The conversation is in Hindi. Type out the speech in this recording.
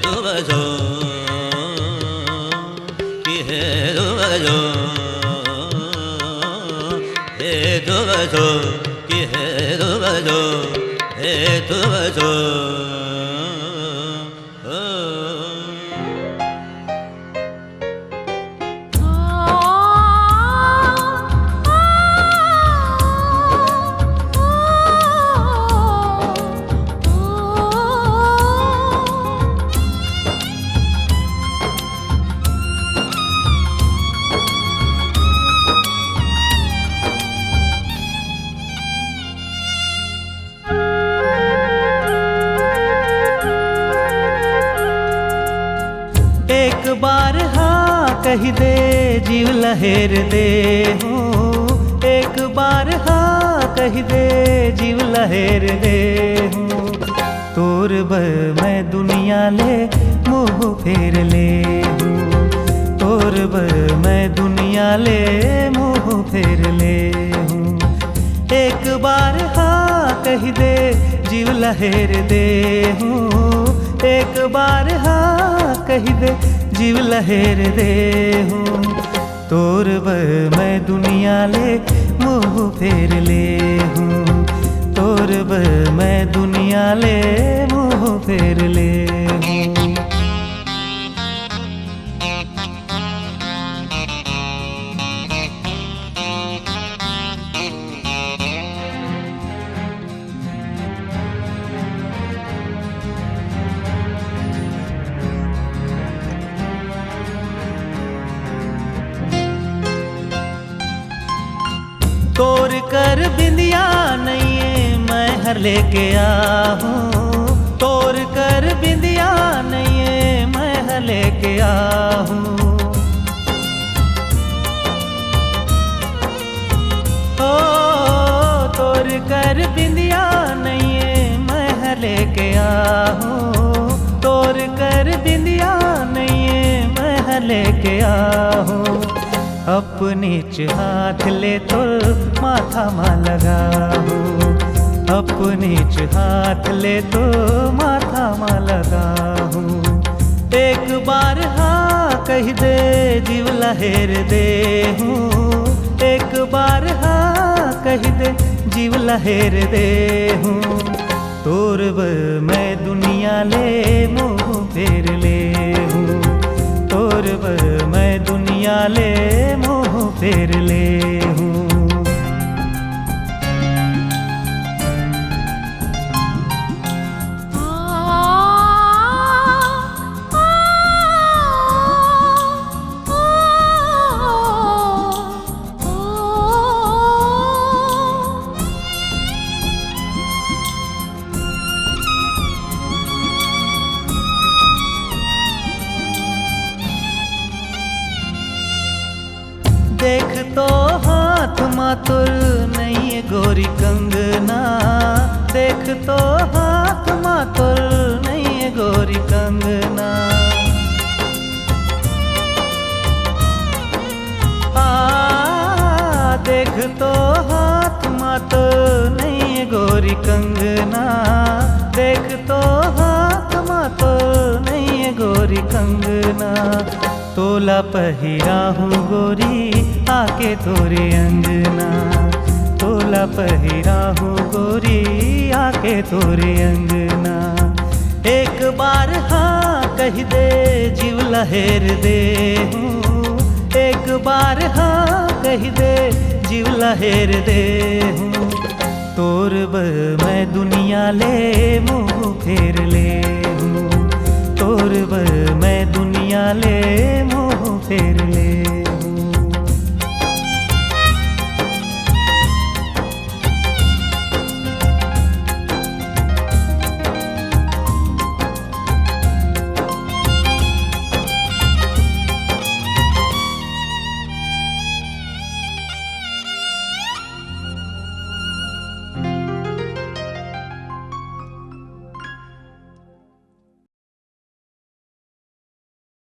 तू बजो कि हे तू बजो तू बजो कि हे तू बजो तू बजो एक बार हाँ कही दे जीव लहेर दे हो, एक बार हाँ कही दे जीव लहेर दे हो। तोर बर मैं दुनिया ले मुँह फेर ले हूँ, तोर बर मैं दुनिया ले मुँह फेर ले हूँ। एक बार हाँ कही दे जीव लहेर दे हूँ, एक बार हाँ कही दे जीव लहेर दे हूँ। तोर बर मैं दुनिया ले मुँह फेर ले हूँ, तोर बर मैं दुनिया ले मुँह फेर ले हूँ। तोर कर बिंदिया नहीं मैं हर लेके आहूँ, तोर कर बिंदिया नहीं मैं हर लेके आहूँ। ओ तोर कर बिंदिया नहीं मैं हर लेके आहूँ, तोर कर बिंदिया नहीं मैं हर लेके आहूँ। अपने हाथ ले तो माथा मा लगाओ, अपने हाथ ले तो माथा मा लगाओ। एक बार हाँ कही दे जीव लहेर दे हूँ, एक बार हाँ कही दे जीव लहेर दे हूँ। तोर बर मैं दुनिया ले मुँह फेर ले हूँ, तोर बर मैं दुनिया ले मुँह फेर ले हूँ। देख तो हाथ मातुर नहीं गोरी कंगना, देख तो हाथ मातुर नहीं गोरी कंगना। देख तो हाथ मातुर नहीं गोरी कंगना, देख तो हाथ मातुर नहीं गोरी कंगना। तोला पहिरा हूँ गोरी आके तोरे अंगना, तोला पहिरा हूँ गोरी आके तोरे अंगना। एक बार हाँ कही दे जीव लहेर दे हूँ, एक बार हाँ कही दे जीव लहेर दे हूँ। तोर बर मैं दुनिया ले मुँह फेर ले हूँ, तोर बर मैं दुनिया ले मुँह फेर ले।